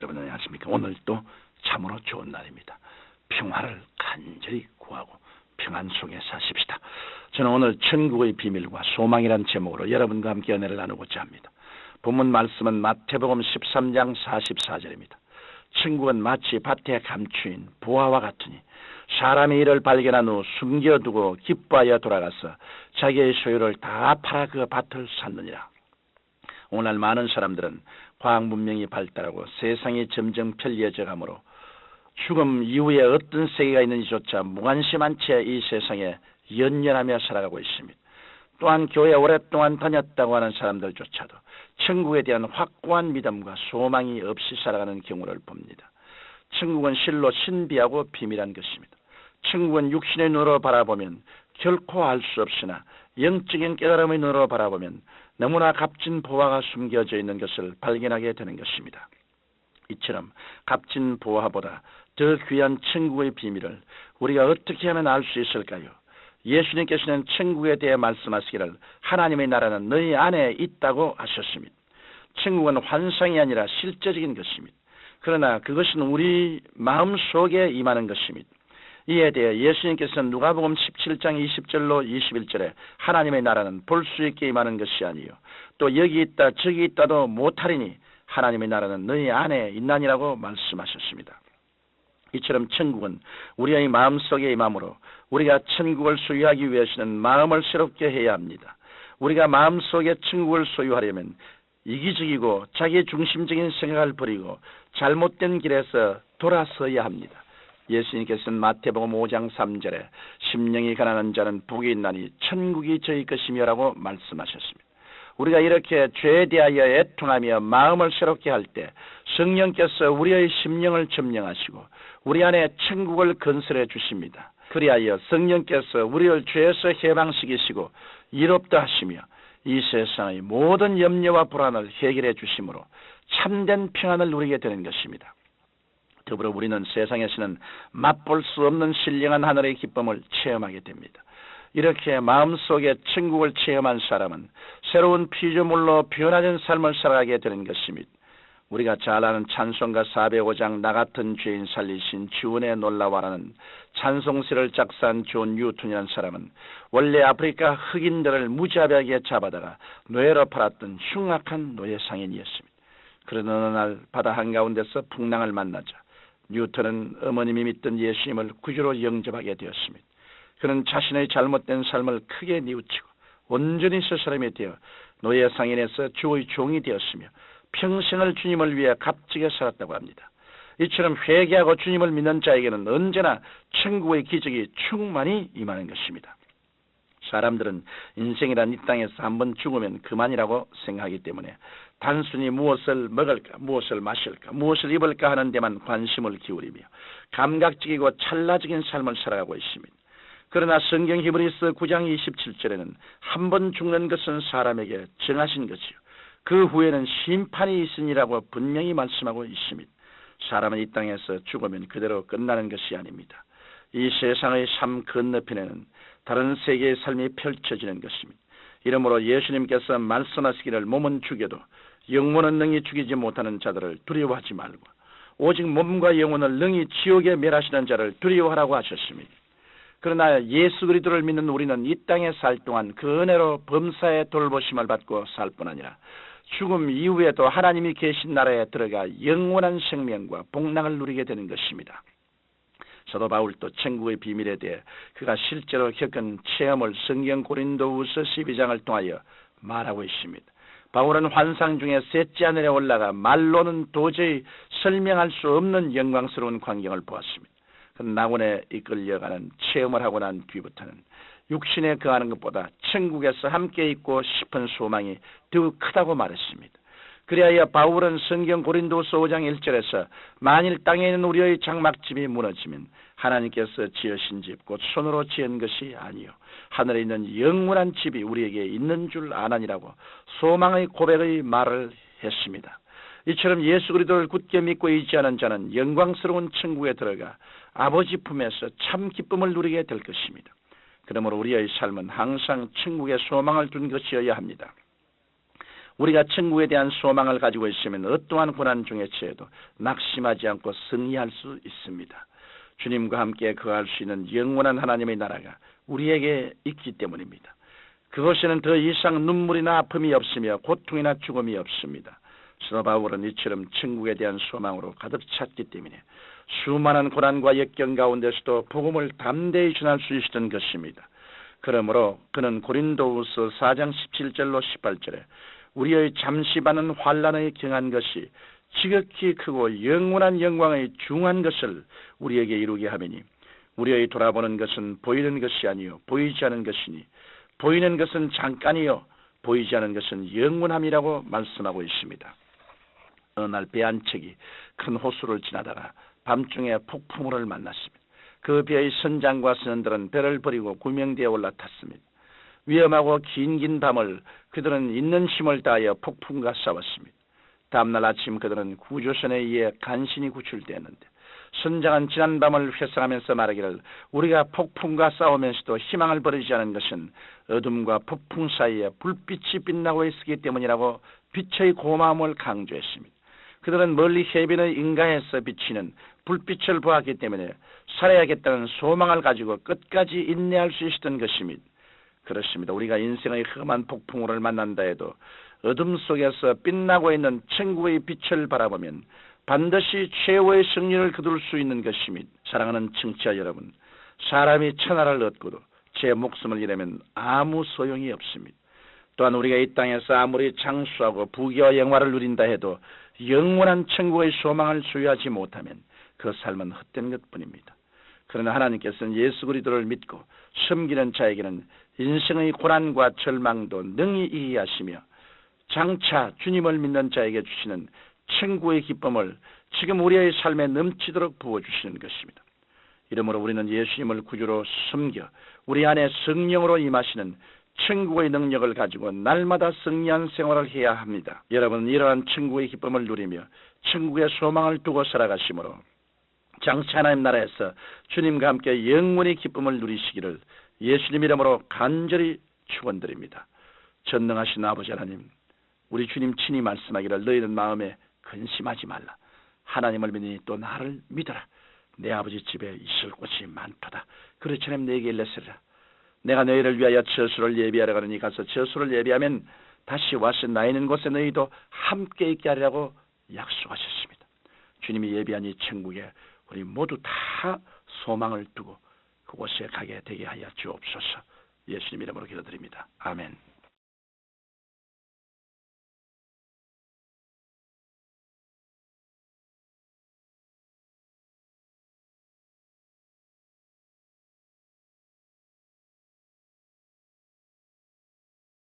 여러분 안녕하십니까? 오늘 또 참으로 좋은 날입니다. 평화를 간절히 구하고 평안 속에 사십시다. 저는 오늘 천국의 비밀과 소망이란 제목으로 여러분과 함께 은혜를 나누고자 합니다. 본문 말씀은 마태복음 13장 44절입니다. 천국은 마치 밭에 감추인 보화와 같으니 사람이 이를 발견한 후 숨겨두고 기뻐하여 돌아가서 자기의 소유를 다 팔아 그 밭을 샀느니라. 오늘 많은 사람들은 과학 문명이 발달하고 세상이 점점 편리해져 가므로 죽음 이후에 어떤 세계가 있는지조차 무관심한 채 이 세상에 연연하며 살아가고 있습니다. 또한 교회에 오랫동안 다녔다고 하는 사람들조차도 천국에 대한 확고한 믿음과 소망이 없이 살아가는 경우를 봅니다. 천국은 실로 신비하고 비밀한 것입니다. 천국은 육신의 눈으로 바라보면 결코 알 수 없으나 영적인 깨달음의 눈으로 바라보면 너무나 값진 보화가 숨겨져 있는 것을 발견하게 되는 것입니다. 이처럼 값진 보화보다 더 귀한 천국의 비밀을 우리가 어떻게 하면 알 수 있을까요? 예수님께서는 천국에 대해 말씀하시기를 하나님의 나라는 너희 안에 있다고 하셨습니다. 천국은 환상이 아니라 실제적인 것입니다. 그러나 그것은 우리 마음속에 임하는 것입니다. 이에 대해 예수님께서는 누가복음 17장 20절로 21절에 하나님의 나라는 볼 수 있게 임하는 것이 아니요 또 여기 있다 저기 있다도 못하리니 하나님의 나라는 너희 안에 있나니라고 말씀하셨습니다. 이처럼 천국은 우리의 마음속에 임함으로 우리가 천국을 소유하기 위해서는 마음을 새롭게 해야 합니다. 우리가 마음속에 천국을 소유하려면 이기적이고 자기중심적인 생각을 버리고 잘못된 길에서 돌아서야 합니다. 예수님께서는 마태복음 5장 3절에 심령이 가난한 자는 복이 있나니 천국이 저희 것이며 라고 말씀하셨습니다. 우리가 이렇게 죄에 대하여 애통하며 마음을 새롭게 할 때 성령께서 우리의 심령을 점령하시고 우리 안에 천국을 건설해 주십니다. 그리하여 성령께서 우리를 죄에서 해방시키시고 이롭다 하시며 이 세상의 모든 염려와 불안을 해결해 주심으로 참된 평안을 누리게 되는 것입니다. 더불어 우리는 세상에서는 맛볼 수 없는 신령한 하늘의 기쁨을 체험하게 됩니다. 이렇게 마음속에 천국을 체험한 사람은 새로운 피조물로 변화된 삶을 살아가게 되는 것입니다. 우리가 잘 아는 찬송가 405장 나 같은 죄인 살리신 주은혜 놀라워라는 찬송시를 작사한 존 뉴턴이라는 사람은 원래 아프리카 흑인들을 무자비하게 잡아다가 노예로 팔았던 흉악한 노예 상인이었습니다. 그러던 어느 날 바다 한가운데서 풍랑을 만나자 뉴턴은 어머님이 믿던 예수님을 구주로 영접하게 되었습니다. 그는 자신의 잘못된 삶을 크게 뉘우치고 온전히 새 사람이 되어 노예 상인에서 주의 종이 되었으며 평생을 주님을 위해 값지게 살았다고 합니다. 이처럼 회개하고 주님을 믿는 자에게는 언제나 천국의 기적이 충만히 임하는 것입니다. 사람들은 인생이란 이 땅에서 한번 죽으면 그만이라고 생각하기 때문에 단순히 무엇을 먹을까, 무엇을 마실까, 무엇을 입을까 하는 데만 관심을 기울이며 감각적이고 찰나적인 삶을 살아가고 있습니다. 그러나 성경 히브리서 9장 27절에는 한 번 죽는 것은 사람에게 정하신 것이요 그 후에는 심판이 있으니라고 분명히 말씀하고 있습니다. 사람은 이 땅에서 죽으면 그대로 끝나는 것이 아닙니다. 이 세상의 삶 건너편에는 다른 세계의 삶이 펼쳐지는 것입니다. 이러므로 예수님께서 말씀하시기를 몸은 죽여도 영혼은 능히 죽이지 못하는 자들을 두려워하지 말고 오직 몸과 영혼을 능히 지옥에 멸하시는 자를 두려워하라고 하셨습니다. 그러나 예수 그리스도를 믿는 우리는 이 땅에 살 동안 그 은혜로 범사의 돌보심을 받고 살 뿐 아니라 죽음 이후에도 하나님이 계신 나라에 들어가 영원한 생명과 복락을 누리게 되는 것입니다. 사도 바울도 천국의 비밀에 대해 그가 실제로 겪은 체험을 성경 고린도후서 12장을 통하여 말하고 있습니다. 바울은 환상 중에 셋째 하늘에 올라가 말로는 도저히 설명할 수 없는 영광스러운 광경을 보았습니다. 그 낙원에 이끌려가는 체험을 하고 난 뒤부터는 육신에 거하는 것보다 천국에서 함께 있고 싶은 소망이 더 크다고 말했습니다. 그리하여 바울은 성경 고린도서 5장 1절에서 만일 땅에 있는 우리의 장막집이 무너지면 하나님께서 지으신 집 곧 손으로 지은 것이 아니요 하늘에 있는 영원한 집이 우리에게 있는 줄 아나니라고 소망의 고백의 말을 했습니다. 이처럼 예수 그리스도를 굳게 믿고 의지하는 자는 영광스러운 천국에 들어가 아버지 품에서 참 기쁨을 누리게 될 것입니다. 그러므로 우리의 삶은 항상 천국에 소망을 둔 것이어야 합니다. 우리가 천국에 대한 소망을 가지고 있으면 어떠한 고난 중에 처해도 낙심하지 않고 승리할 수 있습니다. 주님과 함께 거할 수 있는 영원한 하나님의 나라가 우리에게 있기 때문입니다. 그곳에는 더 이상 눈물이나 아픔이 없으며 고통이나 죽음이 없습니다. 사도 바울은 이처럼 천국에 대한 소망으로 가득 찼기 때문에 수많은 고난과 역경 가운데서도 복음을 담대히 전할 수 있었던 것입니다. 그러므로 그는 고린도후서 4장 17절로 18절에 우리의 잠시 받는 환난의 경한 것이 지극히 크고 영원한 영광의 중한 것을 우리에게 이루게 하매니 우리의 돌아보는 것은 보이는 것이 아니요 보이지 않은 것이니 보이는 것은 잠깐이요 보이지 않은 것은 영원함이라고 말씀하고 있습니다. 어느 날 배 한 척이 큰 호수를 지나다가 밤중에 폭풍우를 만났습니다. 그 배의 선장과 선원들은 배를 버리고 구명대에 올라탔습니다. 위험하고 긴 밤을 그들은 있는 힘을 다하여 폭풍과 싸웠습니다. 다음날 아침 그들은 구조선에 의해 간신히 구출되었는데 선장은 지난 밤을 회상하면서 말하기를 우리가 폭풍과 싸우면서도 희망을 버리지 않은 것은 어둠과 폭풍 사이에 불빛이 빛나고 있기 때문이라고 빛의 고마움을 강조했습니다. 그들은 멀리 해변의 인가에서 비치는 불빛을 보았기 때문에 살아야겠다는 소망을 가지고 끝까지 인내할 수 있었던 것입니다. 그렇습니다. 우리가 인생의 험한 폭풍우를 만난다 해도 어둠 속에서 빛나고 있는 천국의 빛을 바라보면 반드시 최후의 승리를 거둘 수 있는 것입니다. 사랑하는 청취자 여러분, 사람이 천하를 얻고도 제 목숨을 잃으면 아무 소용이 없습니다. 또한 우리가 이 땅에서 아무리 장수하고 부귀와 영화를 누린다 해도 영원한 천국의 소망을 소유하지 못하면 그 삶은 헛된 것뿐입니다. 그러나 하나님께서는 예수 그리스도를 믿고 섬기는 자에게는 인생의 고난과 절망도 능히 이해하시며 장차 주님을 믿는 자에게 주시는 천국의 기쁨을 지금 우리의 삶에 넘치도록 부어주시는 것입니다. 이러므로 우리는 예수님을 구주로 섬겨 우리 안에 성령으로 임하시는 천국의 능력을 가지고 날마다 승리한 생활을 해야 합니다. 여러분, 이러한 천국의 기쁨을 누리며 천국의 소망을 두고 살아가시므로 장차 하나님 나라에서 주님과 함께 영원히 기쁨을 누리시기를 예수님 이름으로 간절히 축원드립니다. 전능하신 아버지 하나님, 우리 주님 친히 말씀하기를 너희는 마음에 근심하지 말라. 하나님을 믿으니 또 나를 믿어라. 내 아버지 집에 있을 곳이 많도다. 그렇처럼 내게 일렀으리라. 내가 너희를 위하여 처소를 예비하러 가느니 가서 처소를 예비하면 다시 와서 나 있는 곳에 너희도 함께 있게 하리라고 약속하셨습니다. 주님이 예비한 이 천국에 우리 모두 다 소망을 두고 그곳에 가게 되게 하여 주옵소서. 예수님 이름으로 기도드립니다. 아멘.